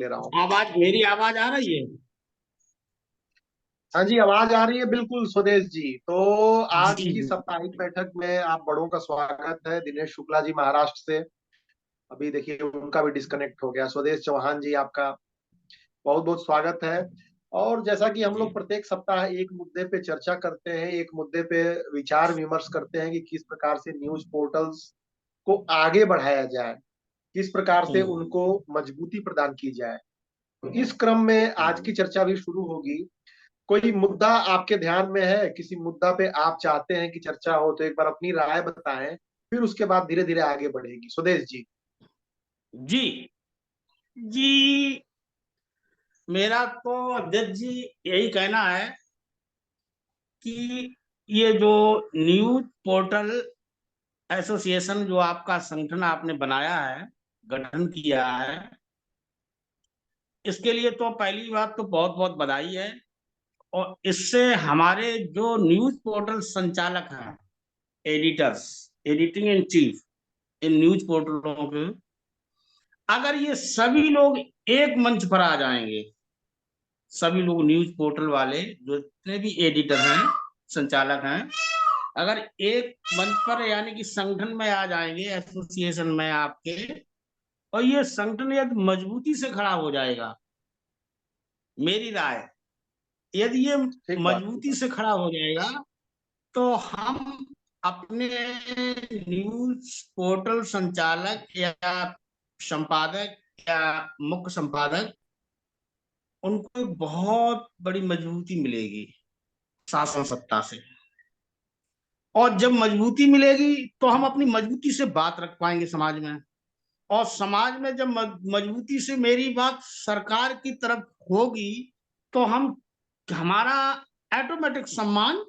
ले रहा हूँ। मेरी आवाज आ रही है? हाँ जी, आवाज आ रही है बिल्कुल स्वदेश जी। तो जी आज की जी। साप्ताहिक बैठक में आप बड़ों का स्वागत है। दिनेश शुक्ला जी महाराष्ट्र से, अभी देखिए उनका भी डिस्कनेक्ट हो गया। स्वदेश चौहान जी, आपका बहुत बहुत स्वागत है। और जैसा कि हम जी लोग प्रत्येक सप्ताह एक मुद्दे पे चर्चा करते हैं, एक मुद्दे पे विचार विमर्श करते हैं कि किस प्रकार से न्यूज पोर्टल्स को आगे बढ़ाया जाए, किस प्रकार से हम्म, उनको मजबूती प्रदान की जाए। तो इस क्रम में आज की हम्म। चर्चा भी शुरू होगी। कोई मुद्दा आपके ध्यान में है, किसी मुद्दा पे आप चाहते हैं कि चर्चा हो, तो एक बार अपनी राय बताएं, फिर उसके बाद धीरे धीरे आगे बढ़ेगी। स्वदेश जी। जी जी। मेरा तो अध्यक्ष जी यही कहना है कि ये जो न्यूज पोर्टल एसोसिएशन जो आपका संगठन आपने बनाया है, गठन किया है, इसके लिए तो पहली बात तो बहुत बहुत बधाई है। और इससे हमारे जो न्यूज पोर्टल संचालक हैं, एडिटर्स, एडिटिंग इन चीफ इन न्यूज पोर्टलों के, अगर ये सभी लोग एक मंच पर आ जाएंगे, सभी लोग न्यूज पोर्टल वाले जो जितने भी एडिटर हैं, संचालक हैं, अगर एक मंच पर यानी कि संगठन में आ जाएंगे, एसोसिएशन में आपके, और ये संगठन यदि मजबूती से खड़ा हो जाएगा, मेरी राय, यदि ये ठीक बात, ठीक मजबूती बात। से खड़ा हो जाएगा, तो हम अपने न्यूज पोर्टल संचालक या संपादक या मुख्य संपादक, उनको बहुत बड़ी मजबूती मिलेगी शासन सत्ता से। और जब मजबूती मिलेगी तो हम अपनी मजबूती से बात रख पाएंगे समाज में। और समाज में जब मजबूती से मेरी बात सरकार की तरफ होगी, तो हम हमारा ऑटोमेटिक सम्मान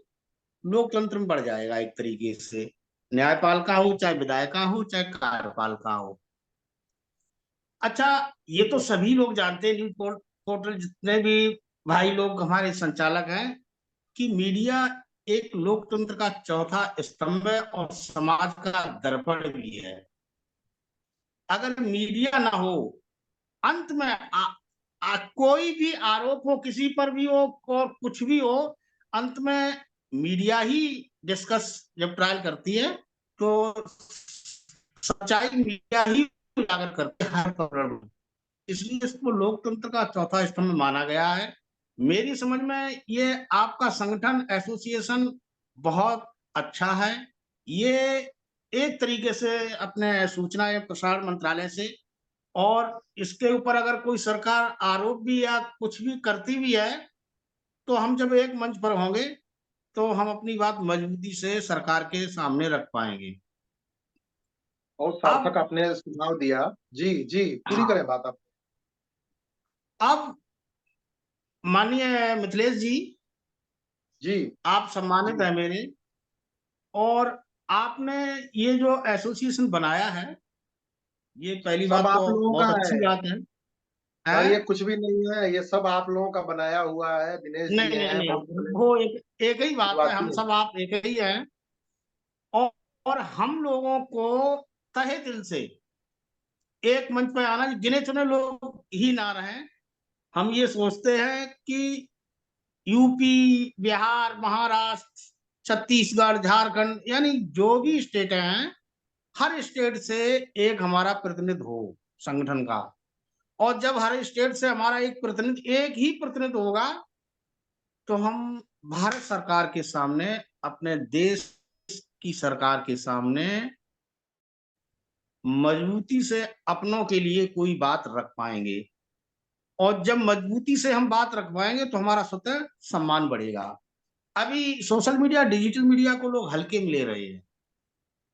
लोकतंत्र में बढ़ जाएगा एक तरीके से। न्यायपालिका हो, चाहे विधायिका हो, चाहे कार्यपालिका हो। अच्छा, ये ठीक तो बात। सभी लोग जानते हैं, न्यूज पोर्टल जितने भी भाई लोग हमारे संचालक हैं, कि मीडिया एक लोकतंत्र का चौथा स्तंभ है और समाज का दर्पण भी है। अगर मीडिया ना हो, अंत में कोई भी आरोप हो किसी पर भी हो और कुछ भी हो, अंत में मीडिया ही डिस्कस जब ट्रायल करती है, तो सच्चाई मीडिया ही उजागर करती है हर प्रकरण में। इसलिए इसको लोकतंत्र का चौथा स्तंभ माना गया है। मेरी समझ में ये आपका संगठन एसोसिएशन बहुत अच्छा है। ये एक तरीके से अपने सूचना एवं प्रसारण मंत्रालय से, और इसके ऊपर अगर कोई सरकार आरोप भी या कुछ भी करती भी है, तो हम जब एक मंच पर होंगे, तो हम अपनी बात मजबूती से सरकार के सामने रख पाएंगे। बहुत अब सार्थक आपने सुझाव दिया। जी जी, पूरी हाँ, करें बात आप। अब माननीय मिथिलेश जी, जी आप सम्मानित जी। हैं मेरे, और आपने ये जो एसोसिएशन बनाया है, ये पहली सब बात तो आप लोगों का बहुत अच्छी है बात है। सर, ये हैं? कुछ भी नहीं है, ये सब आप लोगों का बनाया हुआ है। दिनेश जी नहीं नहीं हैं, बहुत नहीं, बड़े वो एक ही बात है, शुरुआती हम हैं। सब आप एक ही हैं। और, और हम लोगों को तहे दिल से एक मंच पे आना, गिने चुने लोग ही ना रहे। हम ये सोचते हैं कि यूपी, बिहार, महाराष्ट्र, छत्तीसगढ़, झारखंड, यानी जो भी स्टेट हैं, हर स्टेट से एक हमारा प्रतिनिधि हो संगठन का। और जब हर स्टेट से हमारा एक प्रतिनिधि, एक ही प्रतिनिधि होगा, तो हम भारत सरकार के सामने, अपने देश की सरकार के सामने मजबूती से अपनों के लिए कोई बात रख पाएंगे। और जब मजबूती से हम बात रख पाएंगे, तो हमारा स्वतः सम्मान बढ़ेगा। अभी सोशल मीडिया, डिजिटल मीडिया को लोग हल्के में ले रहे हैं।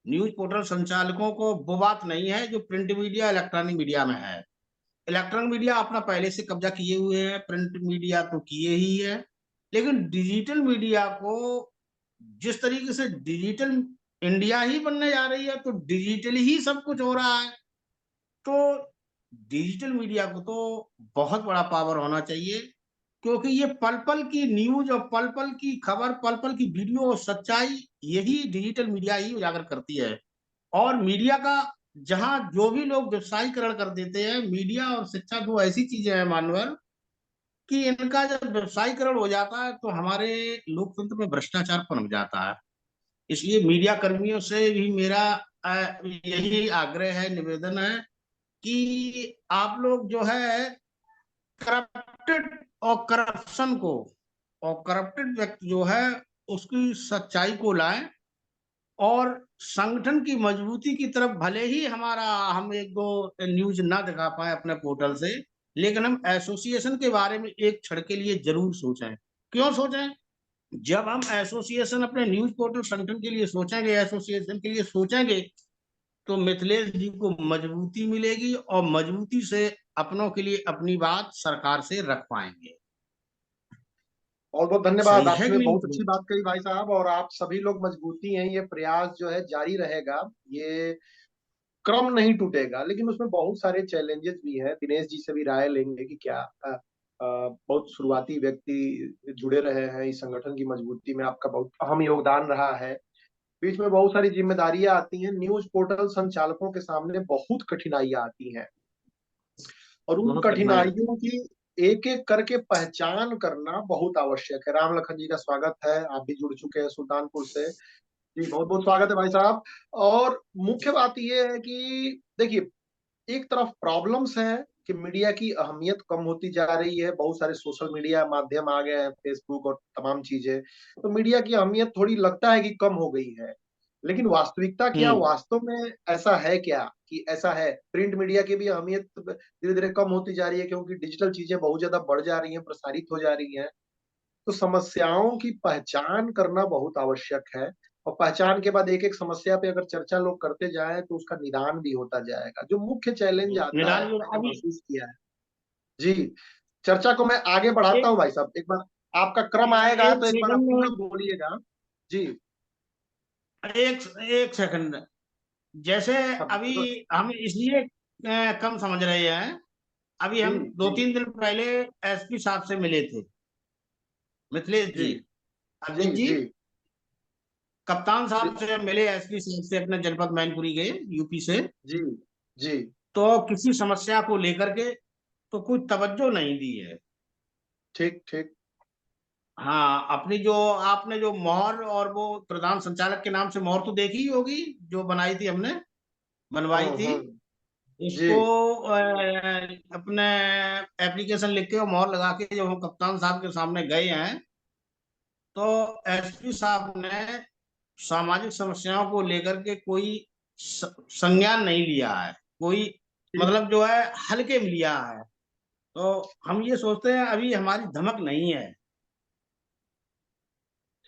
न्यूज पोर्टल संचालकों को वो बात नहीं है जो प्रिंट मीडिया, इलेक्ट्रॉनिक मीडिया में है। इलेक्ट्रॉनिक मीडिया अपना पहले से कब्जा किए हुए है, प्रिंट मीडिया तो किए ही है। लेकिन डिजिटल मीडिया को, जिस तरीके से डिजिटल इंडिया ही बनने जा रही है, तो डिजिटल ही सब कुछ हो रहा है। तो डिजिटल मीडिया को तो बहुत बड़ा पावर होना चाहिए, क्योंकि ये पल पल की न्यूज और पल पल की खबर, पल पल की वीडियो और सच्चाई, यही डिजिटल मीडिया ही उजागर करती है। और मीडिया का जहां जो भी लोग व्यवसायीकरण कर देते हैं, मीडिया और शिक्षा दो ऐसी चीजें हैं मानवर, कि इनका जब व्यवसायीकरण हो जाता है तो हमारे लोकतंत्र में भ्रष्टाचार पनप जाता है। इसलिए मीडिया कर्मियों से भी मेरा यही आग्रह है, निवेदन है, कि आप लोग जो है करप्टेड और करप्शन को, और करप्टेड व्यक्ति जो है उसकी सच्चाई को लाएं, और संगठन की मजबूती की तरफ भले ही हम एक दो न्यूज ना दिखा पाए अपने पोर्टल से, लेकिन हम एसोसिएशन के बारे में एक क्षण के लिए जरूर सोचें। क्यों सोचें? जब हम एसोसिएशन अपने न्यूज पोर्टल संगठन के लिए सोचेंगे, एसोसिएशन के लिए सोचेंगे, तो मिथिलेश जी को मजबूती मिलेगी, और मजबूती से अपनों के लिए अपनी बात सरकार से रख पाएंगे। बहुत बहुत धन्यवाद, सही है आपने कि नहीं बहुत अच्छी मिथिलेश? बात कही भाई साहब। और आप सभी लोग मजबूती हैं, ये प्रयास जो है जारी रहेगा, ये क्रम नहीं टूटेगा। लेकिन उसमें बहुत सारे चैलेंजेस भी हैं, दिनेश जी से भी राय लेंगे कि क्या बहुत शुरुआती व्यक्ति जुड़े रहे हैं इस संगठन की मजबूती में, आपका बहुत अहम योगदान रहा है। बीच में बहुत सारी जिम्मेदारियां आती हैं, न्यूज पोर्टल संचालकों के सामने बहुत कठिनाइयां आती हैं, और उन बहुत कठिनाई आती कठिनाइयों की एक एक करके पहचान करना बहुत आवश्यक है। राम लखन जी का स्वागत है, आप भी जुड़ चुके हैं सुल्तानपुर से। जी बहुत बहुत स्वागत है भाई साहब। और मुख्य बात यह है कि देखिए, एक तरफ प्रॉब्लम्स हैं कि मीडिया की अहमियत कम होती जा रही है, बहुत सारे सोशल मीडिया माध्यम आ गए हैं, फेसबुक और तमाम चीजें, तो मीडिया की अहमियत थोड़ी लगता है कि कम हो गई है। लेकिन वास्तविकता क्या, हम्म। वास्तव में ऐसा है क्या कि ऐसा है? प्रिंट मीडिया की भी अहमियत धीरे धीरे कम होती जा रही है, क्योंकि डिजिटल चीजें बहुत ज्यादा बढ़ जा रही हैं, प्रसारित हो जा रही हैं। तो समस्याओं की पहचान करना बहुत आवश्यक है, और पहचान के बाद एक एक समस्या पे अगर चर्चा लोग करते जाएं तो उसका निदान भी होता जाएगा। जो मुख्य चैलेंज आता है, निदान मैंने अभी महसूस किया है। जी, चर्चा को मैं आगे बढ़ाता एक हूँ भाई साहब, एक बार आपका क्रम आएगा एक तो एक बार आप सेकंड पूरा में, बोलिएगा। जी। एक एक सेकंड, जैसे अब अभी हम इसलिए कम समझ रहे हैं। अभी जी हम दो जी तीन दिन पहले एसपी साहब से मिले थे, मिथिलेश जी जी, जी अवधेश जी। जी कप्तान जी साहब से मिले, एसपी साहब से, अपने जनपद मैनपुरी गए, यूपी से। जी जी। तो किसी समस्या को लेकर के तो कोई तवज्जो नहीं दी है। ठीक ठीक। हाँ, अपनी जो आपने जो मोहर, और वो प्रधान संचालक के नाम से मोहर तो देखी ही होगी, जो बनाई थी हमने, बनवाई थी। जी उसको अपने एप्लीकेशन लिख के और मोहर लगा के जब हम कप्तान साहब के सामने गए हैं, तो एसपी साहब ने सामाजिक समस्याओं को लेकर के कोई संज्ञान नहीं लिया है, कोई ठीक मतलब जो है हल्के में लिया है। तो हम ये सोचते हैं अभी हमारी धमक नहीं है।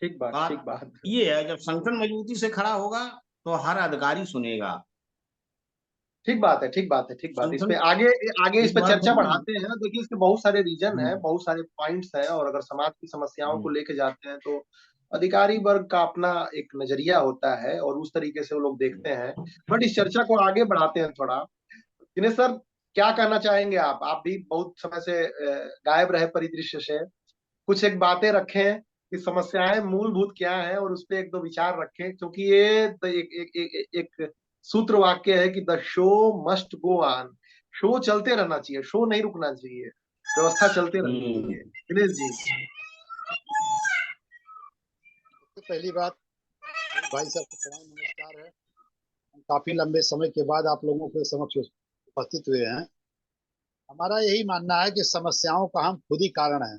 ठीक बात, ठीक बात बात। ये है, जब संगठन मजबूती से खड़ा होगा तो हर अधिकारी सुनेगा। ठीक बात है, ठीक बात है, ठीक बात है। इस पे संगठन आगे आगे इस एक पे बार चर्चा बोलूं। बढ़ाते हैं। देखिए, इसके बहुत सारे रीजन हैं, हम्म, बहुत सारे पॉइंट्स हैं, और अगर समाज की समस्याओं को हम्म, लेके जाते हैं तो अधिकारी वर्ग का अपना एक नजरिया होता है, और उस तरीके से वो लोग देखते हैं। बट इस चर्चा को आगे बढ़ाते हैं थोड़ा। दिनेश सर, क्या कहना चाहेंगे आप भी बहुत समय से गायब रहे परिदृश्य से। कुछ एक बातें रखें कि समस्याएं मूलभूत क्या है, और उस पर एक दो विचार रखें, क्योंकि ये तो एक सूत्र वाक्य है कि the show must go on. Show चलते रहना चाहिए, शो नहीं रुकना चाहिए, व्यवस्था चलते रहनी हम्म। चाहिए। दिनेश जी। सबसे पहली बात, सभी भाई साहब को प्रणाम, नमस्कार है। हम काफी लंबे समय के बाद आप लोगों के समक्ष उपस्थित हुए हैं। हमारा यही मानना है कि समस्याओं का हम खुद ही कारण हैं।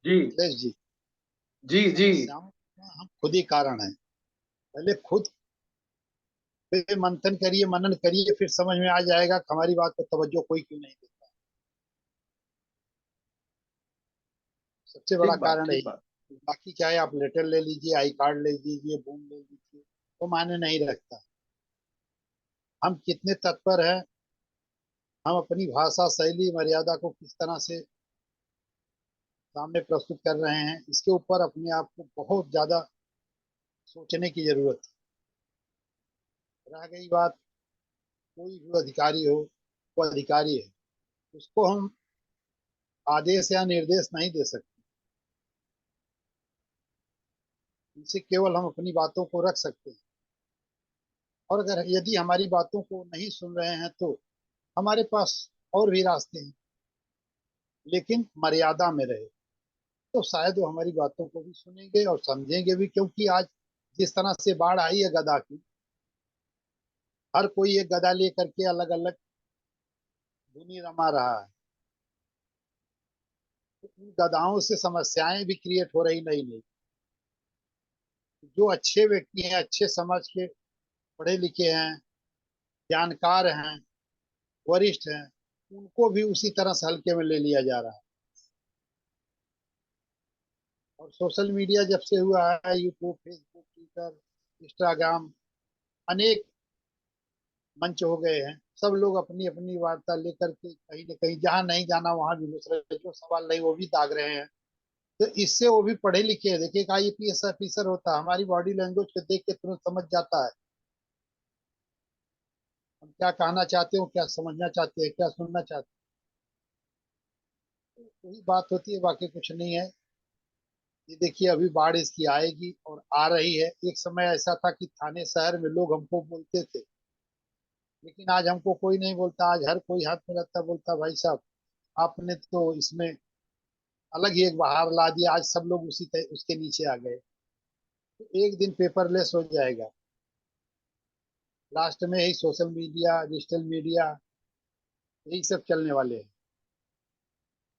जी मिथिलेश जी, जी जी समस्याओं का हम खुद ही कारण हैं। पहले खुद पे मंथन करिए, मनन करिए, फिर समझ में आ जाएगा कि हमारी बात पर तवज्जो कोई क्यों नहीं देता। सबसे बड़ा ठीक बात, कारण ठीक यही बात। है। बाकी क्या है, आप लेटर ले लीजिए, आई कार्ड ले लीजिए, बूम ले लीजिए, वो मायने नहीं रखता। हम कितने तत्पर हैं, हम अपनी भाषा शैली मर्यादा को किस तरह से सामने प्रस्तुत कर रहे हैं, इसके ऊपर अपने आप को बहुत ज्यादा सोचने की जरूरत है। रह गई बात, कोई भी अधिकारी हो, वो अधिकारी है, उसको हम आदेश या निर्देश नहीं दे सकते। इनसे केवल हम अपनी बातों को रख सकते हैं। और अगर यदि हमारी बातों को नहीं सुन रहे हैं तो हमारे पास और भी रास्ते हैं, लेकिन मर्यादा में रहे तो शायद वो हमारी बातों को भी सुनेंगे और समझेंगे भी। क्योंकि आज जिस तरह से बाढ़ आई है गदा की, हर कोई एक गदा लेकर के अलग अलग धुनी रमा रहा है। तो उन गदाओं से समस्याएं भी क्रिएट हो रही नई नई। जो अच्छे व्यक्ति हैं, अच्छे समाज के, पढ़े लिखे हैं, जानकार हैं, वरिष्ठ हैं, उनको भी उसी तरह से हल्के में ले लिया जा रहा है। और सोशल मीडिया जब से हुआ है, यूट्यूब, फेसबुक, ट्विटर, इंस्टाग्राम, अनेक मंच हो गए हैं। सब लोग अपनी अपनी वार्ता लेकर के कहीं न कहीं, जहां नहीं जाना वहां भी घुस रहे हैं, जो सवाल नहीं वो भी दाग रहे हैं। तो इससे वो भी पढ़े लिखे हैं। देखिए, एक आईपीएस ऑफिसर होता है, हमारी बॉडी लैंग्वेज को देख के तुरंत समझ जाता है हम क्या कहना चाहते हो, क्या समझना चाहते हैं, क्या सुनना चाहते हैं। तो वही बात होती है, बाकी कुछ नहीं है। ये देखिए, अभी बाढ़ इसकी आएगी और आ रही है। एक समय ऐसा था कि थाने शहर में लोग हमको बोलते थे, लेकिन आज हमको कोई नहीं बोलता। आज हर कोई हाथ में रहता, बोलता भाई साहब आपने तो इसमें अलग ही एक बहार ला दिया। आज सब लोग उसके नीचे आ गए। तो एक दिन पेपरलेस हो जाएगा। लास्ट में ही सोशल मीडिया, डिजिटल मीडिया, यही सब चलने वाले हैं।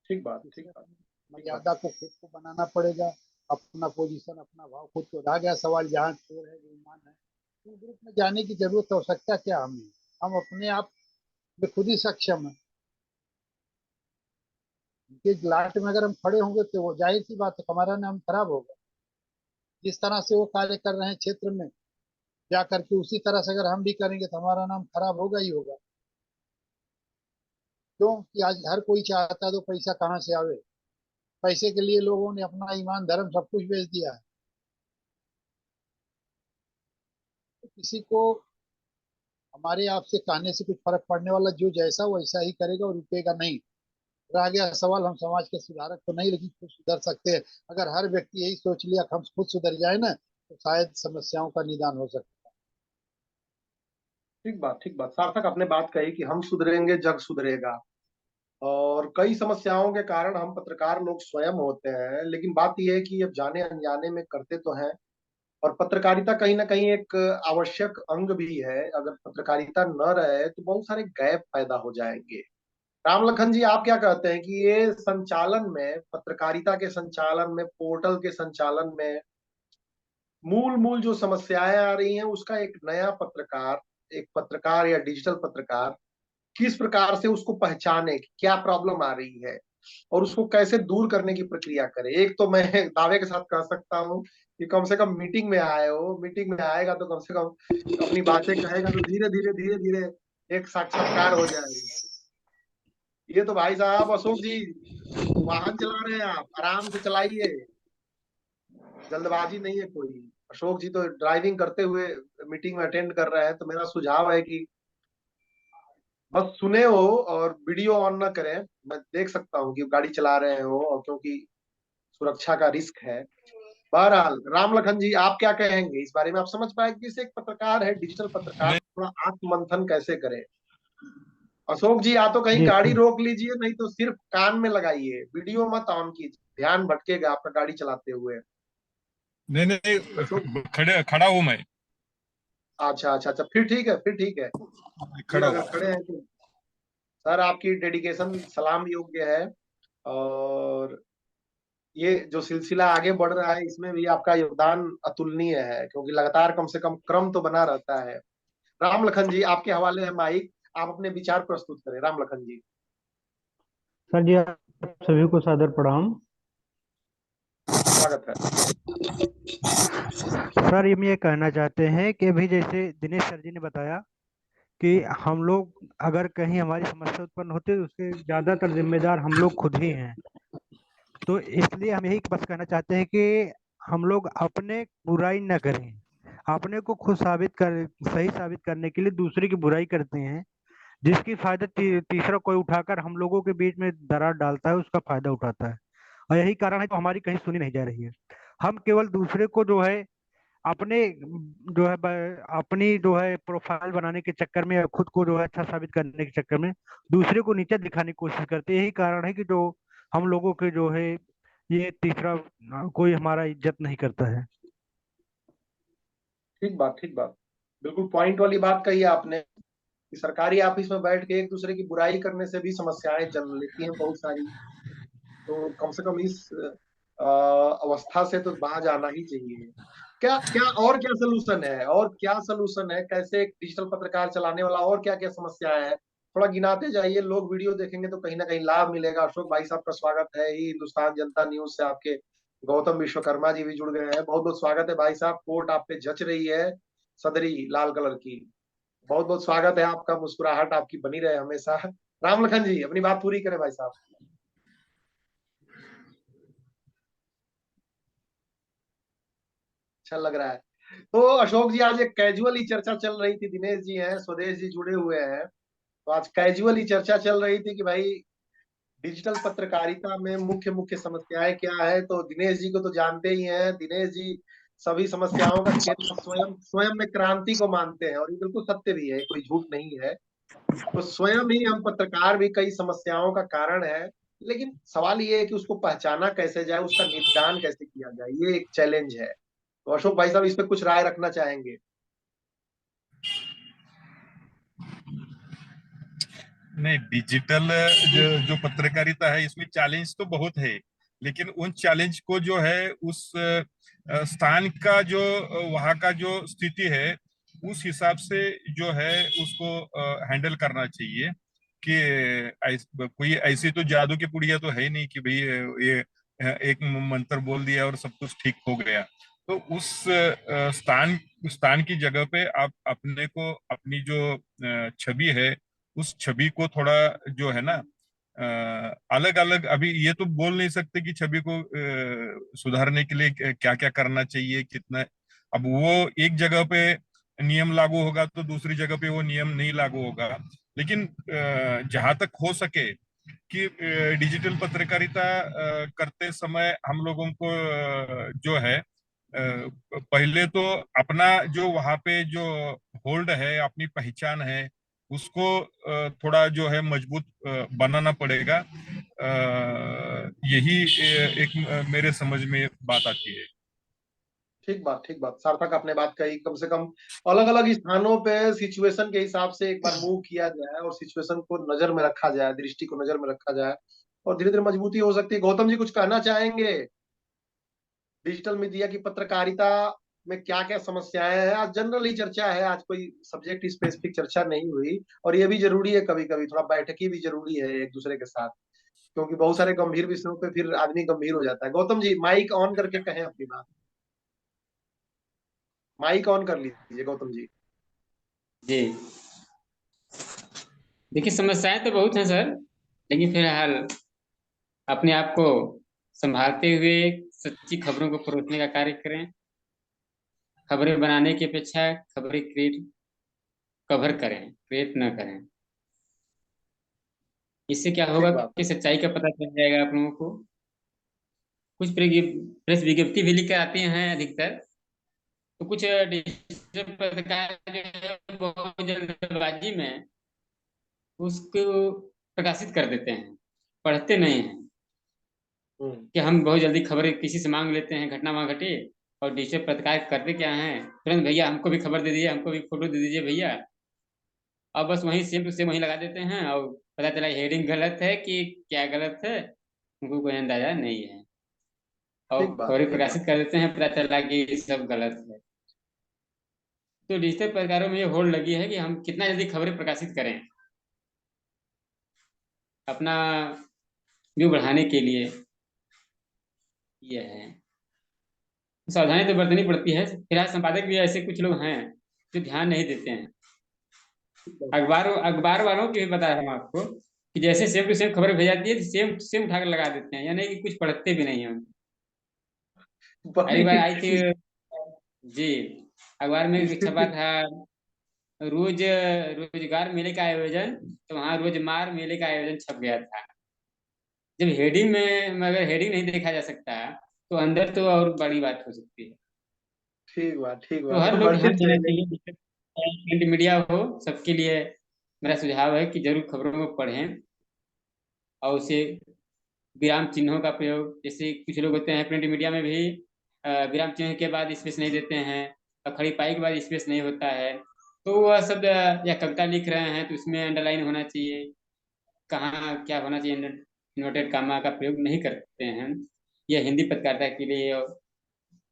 ठीक बात, ठीक इसमें बात, ठीक बात। मर्यादा को खुद को बनाना पड़ेगा। अपना पोजीशन, अपना भाव खुद को। रह गया सवाल जहाँ चोर है जो ईमान है, तो ग्रुप में जाने की जरूरत, आवश्यकता क्या हमें। हम अपने आप में खुद ही सक्षम है। उनके लाट में अगर हम खड़े होंगे तो वो जाहिर सी बात है हमारा नाम खराब होगा। जिस तरह से वो कार्य कर रहे हैं क्षेत्र में, जा करके उसी तरह से अगर हम भी करेंगे तो हमारा नाम खराब होगा ही होगा। क्यों कि आज हर कोई चाहता है तो पैसा कहाँ से आवे। पैसे के लिए लोगों ने अपना ईमान, धर्म सब कुछ बेच दिया है। तो किसी को हमारे आपसे कहने से कुछ फर्क पड़ने वाला, जो जैसा वैसा ही करेगा और रुकेगा नहीं। रह गया सवाल, हम समाज के सुधारक तो नहीं, लेकिन खुद सुधर सकते हैं। अगर हर व्यक्ति यही सोच लिया कि हम खुद सुधर जाए ना, तो शायद समस्याओं का निदान हो सकता ठीक बात, ठीक बात। सार्थक आपने बात कही कि हम सुधरेंगे जग सुधरेगा। और कई समस्याओं के कारण हम पत्रकार लोग स्वयं होते हैं, लेकिन बात यह है कि अब जाने अनजाने में करते तो हैं। और पत्रकारिता कहीं ना कहीं एक आवश्यक अंग भी है। अगर पत्रकारिता न रहे तो बहुत सारे गैप पैदा हो जाएंगे। राम लखन जी, आप क्या कहते हैं कि ये संचालन में, पत्रकारिता के संचालन में, पोर्टल के संचालन में मूल मूल जो समस्याएं आ रही हैं, उसका एक नया पत्रकार, एक पत्रकार या डिजिटल पत्रकार किस प्रकार से उसको पहचाने कि क्या प्रॉब्लम आ रही है और उसको कैसे दूर करने की प्रक्रिया करे। एक तो मैं दावे के साथ कह सकता हूँ कि कम से कम मीटिंग में आए हो, मीटिंग में आएगा तो कम से कम अपनी बातें कहेगा, तो धीरे धीरे धीरे धीरे एक साक्षात्कार हो जाएगा। ये तो भाई साहब, अशोक जी वाहन चला रहे हैं, आप आराम से चलाइए, जल्दबाजी नहीं है कोई। अशोक जी तो ड्राइविंग करते हुए मीटिंग में अटेंड कर रहे हैं, तो मेरा सुझाव है कि बस सुने हो और वीडियो ऑन ना करें। मैं देख सकता हूँ कि गाड़ी चला रहे हो, और क्योंकि सुरक्षा का रिस्क है। बहरहाल राम लखन जी, आप क्या कहेंगे इस बारे में? आप समझ पाए कि जैसे एक पत्रकार है, डिजिटल पत्रकार, नहीं। थोड़ा आत्ममंथन कैसे करे? अशोक जी, या तो कहीं जी गाड़ी रोक लीजिए, नहीं तो सिर्फ कान में लगाइए, वीडियो मत ऑन कीजिए, ध्यान भटकेगा आपका गाड़ी चलाते हुए। नहीं अशोक, नहीं, खड़ा हूं मैं। अच्छा अच्छा अच्छा, फिर ठीक है, फिर ठीक है। फिर खड़ा अगर हूं। खड़े हैं तो सर, आपकी डेडिकेशन सलाम योग्य है। और ये जो सिलसिला आगे बढ़ रहा है, इसमें भी आपका योगदान अतुलनीय है, क्योंकि लगातार कम से कम क्रम तो बना रहता है। राम लखन जी, आपके हवाले है माइक, आप अपने विचार प्रस्तुत करें। राम लखन जी। सर जी, आप सभी को सादर प्रणाम। स्वागत है। सर, हम ये कहना चाहते हैं कि अभी जैसे दिनेश सर जी ने बताया कि हम लोग अगर कहीं हमारी समस्या उत्पन्न होती है तो उसके ज़्यादातर जिम्मेदार हम लोग खुद ही हैं। तो इसलिए हम यही बस कहना चाहते हैं कि हम लोग अपने बुराई न करें। अपने को खुद सही साबित करने के लिए दूसरे की बुराई करते हैं, जिसकी फायदा तीसरा कोई उठाकर हम लोगों के बीच में दरार डालता है, उसका फायदा उठाता है। और यही कारण है तो हमारी कहीं सुनी नहीं जा रही है। हम केवल दूसरे को जो है अपने जो है अपनी जो है प्रोफाइल बनाने के चक्कर में या खुद को जो है अच्छा साबित करने के चक्कर में दूसरे को नीचे दिखाने की कोशिश करते हैं। यही कारण है कि जो हम लोगों के जो है ये तीसरा कोई हमारा इज्जत नहीं करता है। ठीक बात, ठीक बात। बिल्कुल पॉइंट वाली बात कही आपने कि सरकारी ऑफिस में बैठ के एक दूसरे की बुराई करने से भी समस्याएं जन्म लेती हैं बहुत सारी। तो कम से कम इस अवस्था से तो बाहर जाना ही चाहिए। क्या क्या और क्या सोल्यूशन है, और क्या सोल्यूशन है, कैसे एक डिजिटल पत्रकार चलाने वाला और क्या क्या समस्याएं है, थोड़ा गिनाते जाइए। लोग वीडियो देखेंगे तो कहीं ना कहीं लाभ मिलेगा। अशोक भाई साहब का स्वागत है ही हिंदुस्तान जनता न्यूज से। आपके गौतम विश्वकर्मा जी भी जुड़ गए हैं, बहुत बहुत स्वागत है भाई साहब। कोट आप पे जच रही है, सदरी लाल कलर की। बहुत बहुत स्वागत है आपका, मुस्कुराहट आपकी बनी रहे हमेशा। राम लखन जी अपनी बात पूरी करें भाई साहब। अच्छा लग रहा है। तो अशोक जी, आज एक कैजुअली चर्चा चल रही थी, दिनेश जी हैं, स्वदेश जी जुड़े हुए हैं, तो आज कैजुअली चर्चा चल रही थी कि भाई डिजिटल पत्रकारिता में मुख्य मुख्य समस्याएं क्या है। तो दिनेश जी को तो जानते ही हैं, दिनेश जी सभी समस्याओं का केंद्र स्वयं स्वयं में क्रांति को मानते हैं, और ये बिल्कुल सत्य भी है, कोई झूठ नहीं है। तो स्वयं ही हम पत्रकार भी कई समस्याओं का कारण है, लेकिन सवाल ये है कि उसको पहचाना कैसे जाए, उसका निदान कैसे किया जाए, ये एक चैलेंज है। तो अशोक भाई साहब इस पे कुछ राय रखना चाहेंगे? नहीं, डिजिटल जो पत्रकारिता है इसमें चैलेंज तो बहुत है, लेकिन उन चैलेंज को जो है उस स्थान का जो वहाँ का जो स्थिति है उस हिसाब से जो है उसको हैंडल करना चाहिए। कि कोई ऐसी तो जादू की पुड़िया तो है ही नहीं कि भाई ये एक मंत्र बोल दिया और सब कुछ ठीक हो गया। तो उस स्थान स्थान की जगह पे आप अपने को अपनी जो छवि है उस छवि को थोड़ा जो है ना अलग अलग, अभी ये तो बोल नहीं सकते कि छवि को सुधारने के लिए क्या क्या करना चाहिए कितना। अब वो एक जगह पे नियम लागू होगा तो दूसरी जगह पे वो नियम नहीं लागू होगा। लेकिन जहां तक हो सके कि डिजिटल पत्रकारिता करते समय हम लोगों को जो है पहले तो अपना जो वहाँ पे जो होल्ड है, अपनी पहचान है, उसको थोड़ा जो है मजबूत बनाना पड़ेगा। यही एक मेरे समझ में बात आती है। ठीक बात, ठीक बात। सार्थक आपने बात कही, कम से कम अलग अलग स्थानों पे सिचुएशन के हिसाब से एक बार मूव किया जाए और सिचुएशन को नजर में रखा जाए, दृष्टि को नजर में रखा जाए, और धीरे धीरे मजबूती हो सकती है। गौतम जी कुछ कहना चाहेंगे? डिजिटल मीडिया की पत्रकारिता में क्या क्या समस्याएं हैं? आज जनरली चर्चा है, आज कोई सब्जेक्ट स्पेसिफिक चर्चा नहीं हुई, और ये भी जरूरी है, कभी कभी थोड़ा बैठकी भी जरूरी है एक दूसरे के साथ, क्योंकि बहुत सारे गंभीर विषयों पे फिर आदमी गंभीर हो जाता है। गौतम जी माइक ऑन करके कहें अपनी बात। माइक ऑन कर लीजिए गौतम जी। जी, देखिए समस्याएं तो बहुत हैं सर, लेकिन फिलहाल अपने आप को संभालते हुए सच्ची खबरों को परोसने का कार्य करें। खबरें बनाने की अपेक्षा खबरें कवर करें, क्रिएट न करें। इससे क्या होगा ठीक बात कि है। सच्चाई का पता चल जाएगा आप लोगों को। कुछ प्रेस विज्ञप्ति भी लिख कर आती हैं अधिकतर, तो कुछ डिजिटल पत्रकार जो है बहुत जल्दबाजी में उसको प्रकाशित कर देते हैं, पढ़ते नहीं हैं। कि हम बहुत जल्दी खबरें किसी से मांग लेते हैं, घटना वहां घटी, और डिजिटल पत्रकार करते क्या हैं, तुरंत भैया हमको भी खबर दे दीजिए, हमको भी फोटो दे दीजिए भैया। अब बस वहीं सेम टू सेम वहीं लगा देते हैं, और पता चला हेडिंग गलत है कि क्या गलत है उनको कोई अंदाजा नहीं है, और ठीक बात, खबरें ठीक बात। प्रकाशित कर देते हैं, पता चला कि ये सब गलत है। तो डिजिटल पत्रकारों में ये होड़ लगी है कि हम कितना जल्दी खबरें प्रकाशित करें अपना व्यू बढ़ाने के लिए। ये है, सावधानी तो बरतनी पड़ती है। फिलहाल संपादक भी ऐसे कुछ लोग हैं जो ध्यान नहीं देते हैं। अखबार अखबार वालों की भी बता रहा हूँ आपको कि जैसे सेम टू सेम खबर भेज जाती है, सेम टू सेम उठाकर लगा देते हैं, यानी कि कुछ पढ़ते भी नहीं हैं। एक बार बड़ी आई थी जी, अखबार में छपा स्थिति। था रोज रोजगार मेले का आयोजन, तो वहां रोज मार मेले का आयोजन छप गया था। जब हेडिंग में, अगर हेडिंग नहीं देखा जा सकता तो अंदर तो और बड़ी बात हो सकती है। ठीक तो बात हर तो लोग बढ़नी ध्यान देना चाहिए। चाहिए, प्रिंट मीडिया हो सबके लिए मेरा सुझाव है कि जरूर खबरों को पढ़ें और उसे विराम चिन्हों का प्रयोग, जैसे कुछ लोग होते हैं प्रिंट मीडिया में भी विराम चिन्ह के बाद स्पेस नहीं देते हैं और खड़ी पाई के बाद स्पेस नहीं होता है, तो वह शब्द या कविता लिख रहे हैं तो उसमें अंडरलाइन होना चाहिए, कहाँ क्या होना चाहिए, इन्वर्टेड कामा का प्रयोग नहीं करते हैं। यह हिंदी पत्रकारिता के लिए और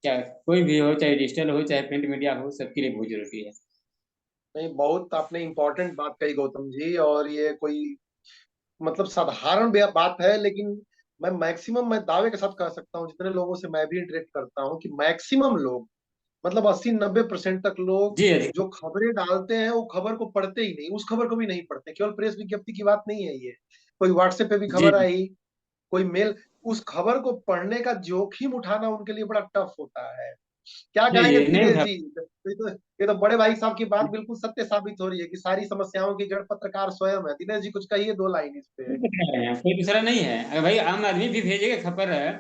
क्या कोई भी हो, चाहे डिजिटल हो चाहे प्रिंट मीडिया हो, सबके लिए बहुत जरूरी है। नहीं, बहुत आपने इम्पोर्टेंट बात कही गौतम जी, और ये कोई मतलब साधारण बात है, लेकिन मैं दावे के साथ कह सकता हूँ, जितने लोगों से मैं भी इंटरेक्ट करता हूँ, कि मैक्सिमम लोग मतलब 80-90% तक लोग जी अधिक। जो खबरें डालते हैं वो खबर को पढ़ते ही नहीं, उस खबर को भी नहीं पढ़ते। केवल प्रेस विज्ञप्ति की बात नहीं है ये, कोई व्हाट्सएप पे भी जी खबर आई, कोई मेल, उस खबर को पढ़ने का जोखिम उठाना उनके लिए बड़ा टफ होता है। क्या जी कहेंगे जी नहीं दिनेश उठा। जी? ये तो बड़े भाई साहब की बात बिल्कुल सत्य साबित हो रही है कि सारी समस्याओं की जड़ पत्रकार स्वयं है। दिनेश जी कुछ कहिए, 2 लाइन इस पे। नहीं बता रहे हैं, कोई दूसरा नहीं है। अगर भाई आम आदमी भी भेजेगा खबर है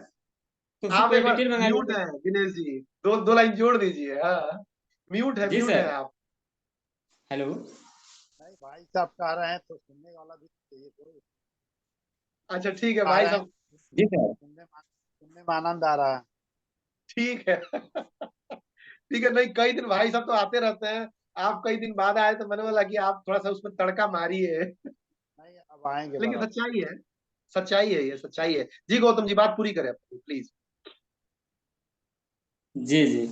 तो उससे आप पूरा एक बार डिटेल मंगा म्यूट लीजिए। हैं दिनेश जी, 2 लाइन जोड़ दीजिए। हाँ, जी म्यूट है सर। आप। हेलो। नहीं, भाई साहब कह रहे हैं तो सुनने वाला भी चाहिए, तो अच्छा ठीक है कह भाई रहे हैं, साहब, जी सर। सुनने में आनंद आ रहा है। ठीक है। ठीक है, नहीं कई दिन भाई साहब तो आते रहते हैं, आप कई दिन बाद आए तो मैंने बोला कि आप थोड़ा सा उसमें तड़का मारिए। नहीं, अब आएंगे लेकिन बराबर। सच्चाई है, सच्चाई है, ये सच्चाई है। जी गौतम जी बात पूरी करें अपनी प्लीज। जी जी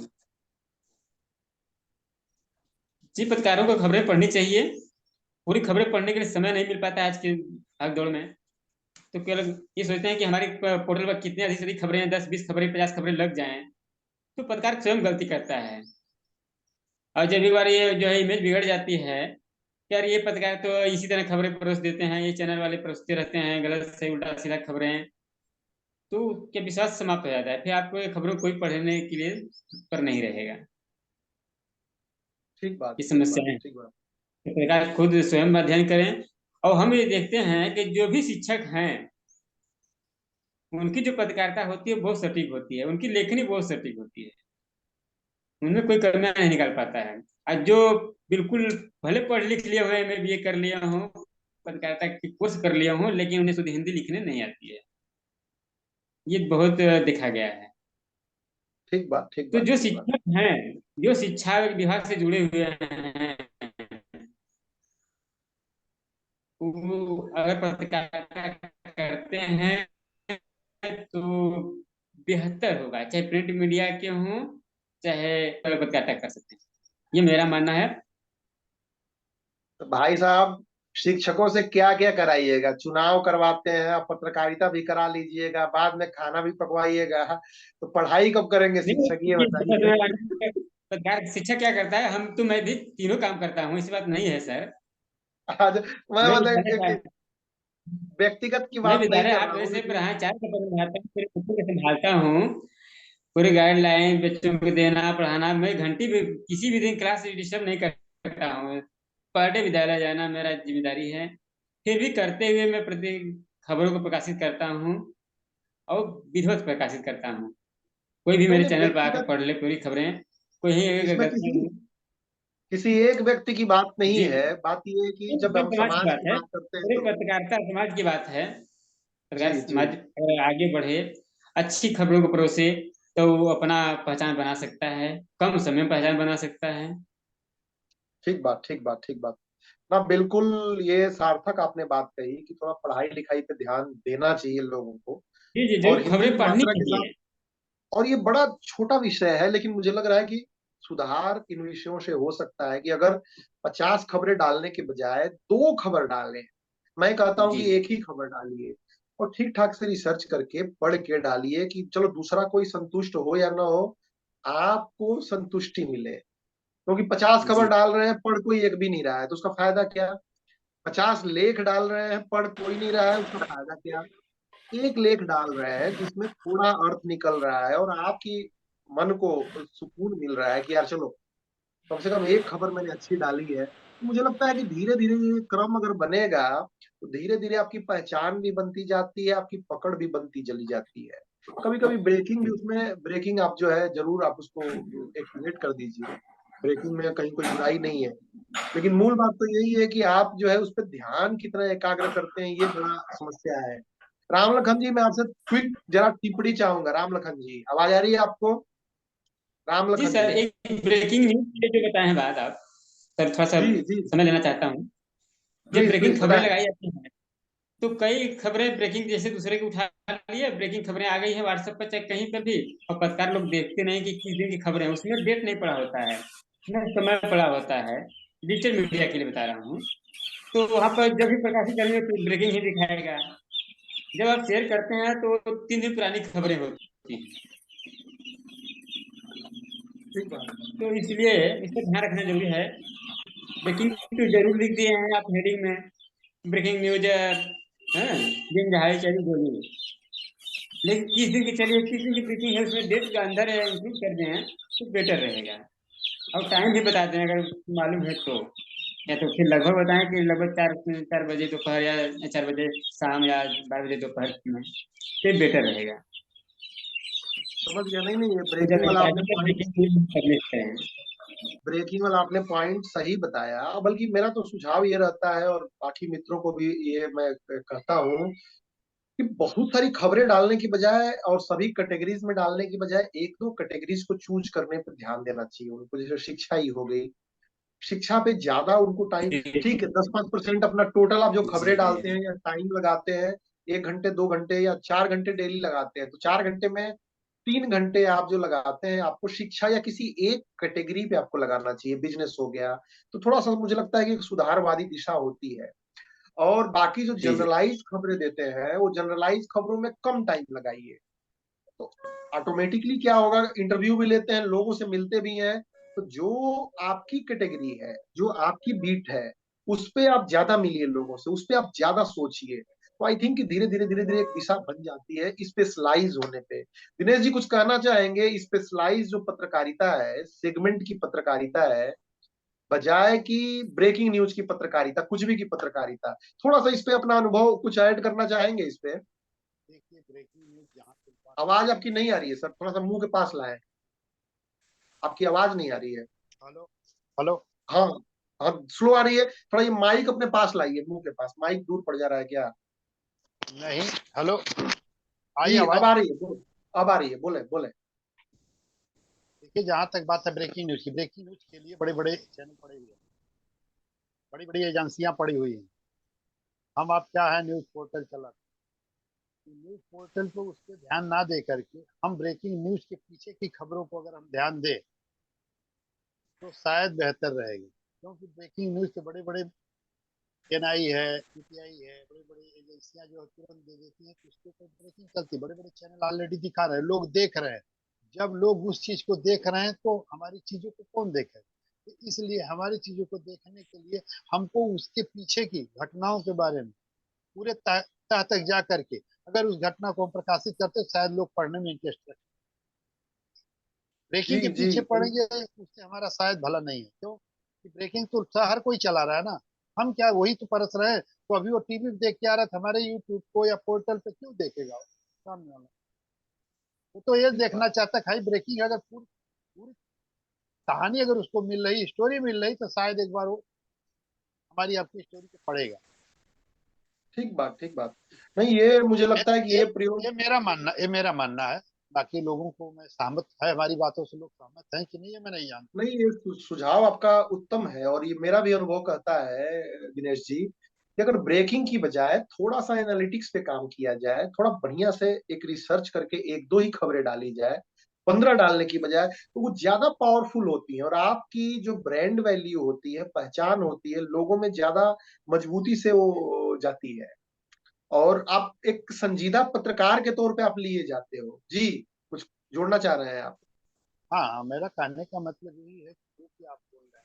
जी पत्रकारों को खबरें पढ़नी चाहिए। पूरी खबरें पढ़ने के लिए समय नहीं मिल पाता है आज की भाग दौड़ में। तो केवल ये सोचते हैं कि हमारे पोर्टल पर कितने अधिक से अधिक खबरें, 10 20 खबरें 50 खबरें लग जाएं, तो पत्रकार स्वयं गलती करता है। और जब एक बार ये जो है इमेज बिगड़ जाती है, यार ये पत्रकार तो इसी तरह खबरें परोस देते हैं, ये चैनल वाले परोसते रहते हैं गलत से उल्टा सीधा खबरें, तो क्या विश्वास समाप्त हो जाता है, फिर आपको ये खबरों कोई पढ़ने के लिए पर नहीं रहेगा। ठीक बात, ये ठीक बात, समस्याएं हैं। ठीक बात। पत्रकार खुद स्वयं अध्ययन करें। और हम ये देखते हैं कि जो भी शिक्षक हैं उनकी जो पत्रकारिता होती है बहुत सटीक होती है, उनकी लेखनी बहुत सटीक होती है, उनमें कोई कमियां नहीं निकाल पाता है। और जो बिल्कुल भले पढ़ लिख लिए हुए, मैं बीए कर लिया हूँ, पत्रकारिता की कोर्स कर लिया हूँ, लेकिन उन्हें शुद्ध हिंदी लिखने नहीं आती है, ये बहुत देखा गया है। ठीक बात, ठीक तो बात, जो ठीक बात। शिक्षक हैं, जो शिक्षा विभाग से जुड़े हुए हैं, वो अगर पत्रकारिता करते हैं तो बेहतर होगा, चाहे प्रिंट मीडिया के हों चाहे पत्रकारिता कर सकते हैं, ये मेरा मानना है। तो भाई साहब, शिक्षकों से क्या क्या कराइएगा? चुनाव करवाते हैं, अब पत्रकारिता भी करा लीजिएगा, बाद में खाना भी पकवाइएगा, तो पढ़ाई कब करेंगे नहीं शिक्षक, ये बताइए। पत्रकार शिक्षा क्या करता है, हम तो मैं भी तीनों काम करता हूँ, इस बात नहीं है सर। आज मैं मैं मतलब विद्यालय एक व्यक्तिगत की मैं बात नहीं विद्यालय कर आप रहा हूँ, जैसे लेकिन पढ़ाएं, चार का पद निभाता हूँ, पूरे बच्चों को संभालता हूँ, पूरी गाइडलाइन बच्चों को देना पढ़ाना, मैं घंटी भी किसी भी दिन क्लास डिस्टर्ब नहीं करता हूँ। पर डे विद्यालय जाना मेरा जिम्मेदारी है, फिर भी करते हुए मैं प्रति खबरों को प्रकाशित करता हूँ और विधिवत प्रकाशित करता हूँ। कोई भी नहीं मेरे नहीं, चैनल पर आकर व्यक्तिगत पढ़ ले पूरी खबरें, कोई ही एक इसमें गलती किसी नहीं। किसी एक व्यक्ति की बात नहीं जी है, बात ये है कि जब पूरे हम समाज की समाज बात की है, बात करते हैं पूरे तो। पत्रकारिता समाज की बात है। पत्रकार जी जी, समाज अगर आगे बढ़े, अच्छी खबरों को परोसे, तो वो अपना पहचान बना सकता है, कम समय में पहचान बना सकता है। ठीक बात, ठीक बात, ठीक बात। ना बिल्कुल, ये सार्थक आपने बात कही कि थोड़ा पढ़ाई लिखाई पे ध्यान देना चाहिए लोगों को, जी जी और जरूर हिंदी खबरें की पढ़नी मात्रा के साथ। चाहिए। और ये बड़ा छोटा विषय है, लेकिन मुझे लग रहा है कि सुधार इन विषयों से हो सकता है कि अगर 50 खबरें डालने के बजाय 2 खबर डालें। मैं कहता हूं जी कि एक ही खबर डालिए, और ठीक ठाक से रिसर्च करके पढ़ के डालिए, कि चलो दूसरा कोई संतुष्ट हो या ना हो, आपको संतुष्टि मिले। क्योंकि 50 खबर जी डाल रहे हैं, पढ़ कोई एक भी नहीं रहा है, तो उसका फायदा क्या? 50 लेख डाल रहे हैं, पढ़ कोई नहीं रहा है, उसका फायदा क्या? एक लेख डाल रहे हैं जिसमें थोड़ा अर्थ निकल रहा है, और आपकी मन को सुकून मिल रहा है कि यार चलो, कम से कम एक खबर मैंने अच्छी डाली है। तो मुझे लगता है कि धीरे धीरे ये क्रम अगर बनेगा, तो धीरे धीरे आपकी पहचान भी बनती जाती है, आपकी पकड़ भी बनती चली जाती है। कभी कभी ब्रेकिंग भी, उसमें ब्रेकिंग आप जो है जरूर आप उसको एक्टिवेट कर दीजिए। ब्रेकिंग में कहीं कोई बुराई नहीं है, लेकिन मूल बात तो यही है कि आप जो है उस पर ध्यान कितना एकाग्र करते हैं, ये बड़ा समस्या है। राम लखन जी, मैं आपसे क्विक जरा टिप्पणी चाहूंगा। राम लखन जी, आवाज आ रही है आपको? राम जी लखन सर, जी। एक ब्रेकिंग न्यूज के लिए जो बताए हैं बात आप, सर थोड़ा सा जी जी, समय लेना चाहता हूँ। जब प्लीज ब्रेकिंग प्लीज खबरें बताएं। लगाई जाती हैं तो कई खबरें ब्रेकिंग जैसे दूसरे की उठा लिया, ब्रेकिंग खबरें आ गई है व्हाट्सएप पर चाहे कहीं पर भी, और पत्रकार लोग देखते नहीं कि किस दिन की खबरें हैं, उसमें डेट नहीं पड़ा होता है, न समय पड़ा होता है। डिजिटल मीडिया के लिए बता रहा हूँ। तो वहां पर जब भी प्रकाशित करेंगे तो ब्रेकिंग ही दिखाएगा। जब आप शेयर करते हैं तो 3 दिन पुरानी खबरें होती हैं। ठीक बात। तो इसलिए इस पर ध्यान रखना जरूरी है। ब्रेकिंग तो जरूर लिख दिए हैं आप हेडिंग में, ब्रेकिंग न्यूज दिन दहाड़े चली गोली, लेकिन किस दिन की चलिए, किस दिन की ब्रेकिंग है उसमें डेट का अंदर इंक्लूड कर दें तो बेटर रहेगा। और टाइम भी बता दें अगर मालूम है तो, या तो फिर लगभग बताएं कि लगभग 4 बजे दोपहर, या 4 बजे शाम, या 12 बजे दोपहर में, फिर बेटर रहेगा। समझ गया। नहीं नहीं, ये तो जब ब्रेकिंग वाला आपने बाकायदा पॉइंट, ब्रेकिंग न्यूज पब्लिश करें। ब्रेकिंग वाला आपने पॉइंट सही बताया। बल्कि मेरा तो सुझाव ये रहता है, और बाकी मित्रों को भी ये मैं कहता हूँ, कि बहुत सारी खबरें डालने की बजाय और सभी कैटेगरीज में डालने की बजाय एक दो कैटेगरीज को चूज करने पर ध्यान देना चाहिए उनको। जैसे शिक्षा ही हो गई, शिक्षा पे ज्यादा उनको टाइम, ठीक है, 10-5% अपना टोटल आप जो खबरें डालते हैं जी या टाइम लगाते हैं, 1 घंटे 2 घंटे या 4 घंटे डेली लगाते हैं, तो 4 घंटे में 3 घंटे आप जो लगाते हैं, आपको शिक्षा या किसी एक कैटेगरी पे आपको लगाना चाहिए। बिजनेस हो गया, तो थोड़ा सा मुझे लगता है कि एक सुधारवादी दिशा होती है। और बाकी जो जी जी। जनरलाइज खबरें देते हैं, वो जनरलाइज खबरों में कम टाइम लगाइए। तो ऑटोमेटिकली क्या होगा, इंटरव्यू भी लेते हैं, लोगों से मिलते भी हैं, तो जो आपकी कैटेगरी है, जो आपकी बीट है, उस पे आप ज्यादा मिलिए लोगों से, उस पे आप ज्यादा सोचिए। तो आई थिंक धीरे धीरे एक दिशा बन जाती है स्पेशलाइज होने पे। दिनेश जी, कुछ कहना चाहेंगे? स्पेशलाइज जो पत्रकारिता है, सेगमेंट की पत्रकारिता है, बजाय कि ब्रेकिंग न्यूज की पत्रकारिता, कुछ भी की पत्रकारिता, थोड़ा सा इस पे अपना अनुभव कुछ ऐड करना चाहेंगे इस पे? देखिए, ब्रेकिंग न्यूज जहाँ तक बात, आवाज आपकी नहीं आ रही है सर, थोड़ा सा मुंह के पास लाएं, आपकी आवाज नहीं आ रही है। हेलो हेलो, हाँ, हाँ स्लो आ रही है। थोड़ा ये माइक अपने पास लाइए, मुंह के पास, माइक दूर पड़ जा रहा है क्या? नहीं, हेलो, आई जी अब आवाज? आ रही है, अब आ रही है, बोले बोले। देखिए, जहाँ तक बात है ब्रेकिंग न्यूज की, ब्रेकिंग न्यूज के लिए बड़े बड़े चैनल पड़े हुए हैं, बड़ी बड़ी एजेंसियां पड़ी हुई हैं। हम आप क्या है, न्यूज पोर्टल चलाते हैं, न्यूज पोर्टल को उस पर ध्यान ना दे करके हम ब्रेकिंग न्यूज के पीछे की खबरों को अगर हम ध्यान दें तो शायद बेहतर रहेगा। क्योंकि ब्रेकिंग न्यूज के बड़े बड़े एनआई है, पीटीआई है, बड़ी बड़ी एजेंसियां जो है तुरंत दे देती हैं, तो उसके ऊपर ब्रेकिंग चलती है, बड़े बड़े चैनल ऑलरेडी दिखा रहे हैं, लोग देख रहे हैं। जब लोग उस चीज को देख रहे हैं तो हमारी चीजों को कौन देखे? तो इसलिए हमारी चीजों को देखने के लिए हमको उसके पीछे की घटनाओं के बारे में पूरे तह तह तक जा करके अगर उस घटना को हम प्रकाशित करते तो शायद लोग पढ़ने में इंटरेस्ट रखें। जी ब्रेकिंग के जी पीछे पड़ेंगे उससे हमारा शायद भला नहीं है। क्यों? कि ब्रेकिंग तो हर कोई चला रहा है ना, हम क्या वही तो परस रहे हैं? तो अभी वो टीवी पे देख के आ रहा था, हमारे यूट्यूब को या पोर्टल पे क्यों देखेगा वो सामने वाला? वो तो ये ठीक देखना बात। चाहता है भाई, ब्रेकिंग अगर पूरी पूरी कहानी अगर उसको मिल रही, स्टोरी मिल रही, तो शायद एक बार वो हमारी आपकी स्टोरी पे पड़ेगा। ठीक बात, ठीक बात। नहीं, ये मुझे ये लगता है कि ये ये प्रयोग, ये मेरा मानना है। बाकी लोगों को मैं सहमत है, हमारी बातों से लोग सहमत हैं कि नहीं, ये मैं नहीं जानता। नहीं, ये सुझाव आपका उत्तम है, और ये मेरा भी अनुभव कहता है दिनेश जी, कि अगर ब्रेकिंग की बजाय थोड़ा सा एनालिटिक्स पे काम किया जाए, थोड़ा बढ़िया से एक रिसर्च करके एक दो ही खबरें डाली जाए, 15 डालने की बजाय, तो वो ज्यादा पावरफुल होती है, और आपकी जो ब्रांड वैल्यू होती है, पहचान होती है, लोगों में ज्यादा मजबूती से वो जाती है, और आप एक संजीदा पत्रकार के तौर पे आप लिए जाते हो। जी, कुछ जोड़ना चाह रहे हैं आप? हाँ हाँ, मेरा कहने का मतलब यही है कि जो कि आप बोल रहे हैं,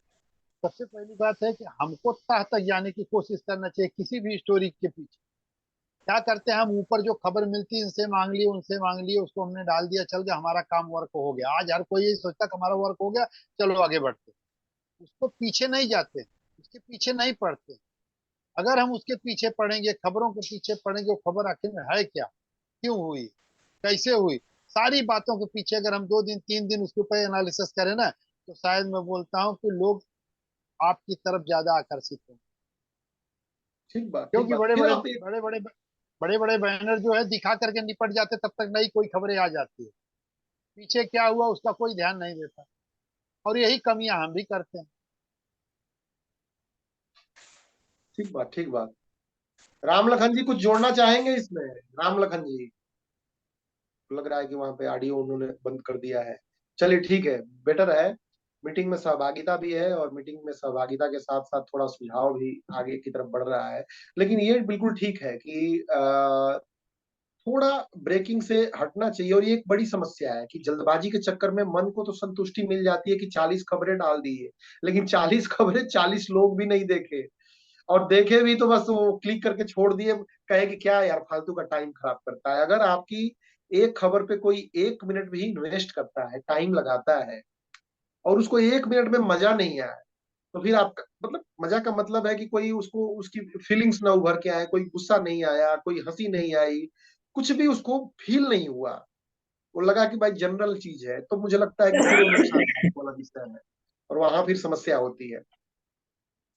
सबसे पहली बात है कि हमको तह तक जाने की कोशिश करना चाहिए किसी भी स्टोरी के पीछे। क्या करते हैं हम, ऊपर जो खबर मिलती है इनसे मांग लिए उनसे मांग लिए, उसको हमने डाल दिया, चल गया, हमारा काम वर्क हो गया। आज हर कोई यही सोचता है कि हमारा वर्क हो गया, चलो आगे बढ़ते। उसको पीछे नहीं जाते, उसके पीछे नहीं पढ़ते। अगर हम उसके पीछे पढ़ेंगे, खबरों के पीछे पढ़ेंगे, वो खबर आखिर में है क्या, क्यों हुई, कैसे हुई, सारी बातों के पीछे अगर हम 2 दिन 3 दिन उसके ऊपर एनालिसिस करें ना, तो शायद मैं बोलता हूँ कि लोग आपकी तरफ ज्यादा आकर्षित हों। ठीक बात, ठीक क्योंकि बात। बड़े फिर बड़े आप एक बड़े बड़े बड़े बड़े बैनर जो है दिखा करके निपट जाते, तब तक नई कोई खबरें आ जाती है, पीछे क्या हुआ उसका कोई ध्यान नहीं देता। और यही कमियां हम भी करते हैं। ठीक बात, ठीक बात। राम लखन जी कुछ जोड़ना चाहेंगे इसमें? राम लखन जी, लग रहा है कि वहां पे ऑडियो उन्होंने बंद कर दिया है। चलिए ठीक है, बेटर है। मीटिंग में सहभागिता भी है और मीटिंग में सहभागिता के साथ साथ थोड़ा सुझाव भी आगे की तरफ बढ़ रहा है। लेकिन ये बिल्कुल ठीक है कि थोड़ा ब्रेकिंग से हटना चाहिए। और ये एक बड़ी समस्या है कि जल्दबाजी के चक्कर में मन को तो संतुष्टि मिल जाती है कि 40 खबरें डाल दी है, लेकिन 40 खबरें 40 लोग भी नहीं देखे, और देखे भी तो बस वो क्लिक करके छोड़ दिए, कहे कि क्या यार फालतू का टाइम खराब करता है। अगर आपकी एक खबर पे कोई 1 मिनट भी इन्वेस्ट करता है, टाइम लगाता है, और उसको 1 मिनट में मजा नहीं आया, तो फिर आपका मतलब मजा का मतलब है कि कोई उसको उसकी फीलिंग्स ना उभर के आए, कोई गुस्सा नहीं आया, कोई हंसी नहीं आई, कुछ भी उसको फील नहीं हुआ, वो लगा कि भाई जनरल चीज है, तो मुझे लगता है कि फिर वो नुकसान वाला विषय है, और वहां फिर समस्या होती है।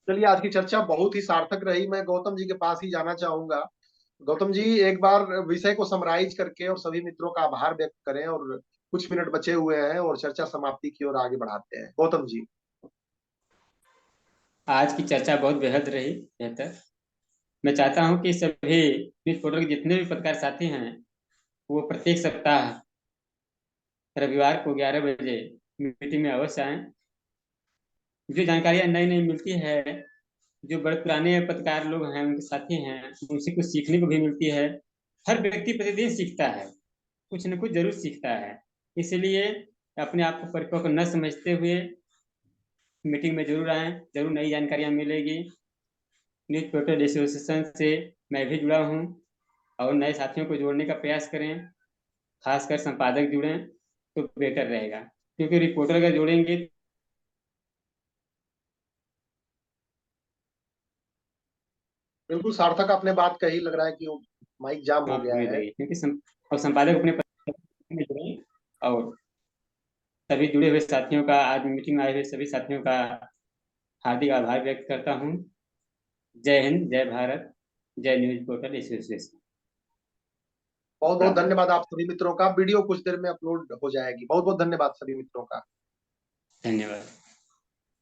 चलिए, आज की चर्चा बहुत ही सार्थक रही। मैं गौतम जी के पास ही जाना चाहूंगा। गौतम जी, एक बार विषय को समराइज करके और सभी मित्रों का आभार व्यक्त करें, और कुछ मिनट बचे हुए हैं और चर्चा समाप्ति की ओर आगे बढ़ाते हैं। गौतम जी। आज की चर्चा बहुत बेहद रही, बेहतर। मैं चाहता हूं कि सभी न्यूज पोर्टल के जितने भी पत्रकार साथी हैं वो प्रत्येक सप्ताह रविवार को 11 बजे मीटिंग में अवश्य आए। जो जानकारियां नई नई मिलती है, जो बड़े पुराने पत्रकार लोग हैं उनके साथी हैं, उनसे कुछ सीखने को भी मिलती है। हर व्यक्ति प्रतिदिन सीखता है, कुछ न कुछ जरूर सीखता है। इसलिए अपने आप को परिपक्व न समझते हुए मीटिंग में जरूर आए, जरूर नई जानकारियां मिलेगी। न्यूज पोर्टल एसोसिएशन से मैं भी जुड़ा हूँ, और नए साथियों को जोड़ने का प्रयास करें। खासकर संपादक जुड़ें तो बेटर रहेगा, क्योंकि रिपोर्टर अगर जोड़ेंगे बिल्कुल सार्थक आपने बात कही, लग रहा है कि माइक जाम हो गया उम्मीद है। रहेगी, क्योंकि और संपादक अपने में जुड़ें। और सभी जुड़े हुए साथियों का, आज मीटिंग में आए हुए सभी साथियों का हार्दिक आभार व्यक्त करता हूँ। जय हिंद, जय भारत, जय न्यूज पोर्टल एसोसिएशन। बहुत बहुत राम राम। धन्यवाद आप सभी मित्रों का। वीडियो कुछ देर में अपलोड हो जाएगी। बहुत बहुत धन्यवाद सभी मित्रों का। धन्यवाद।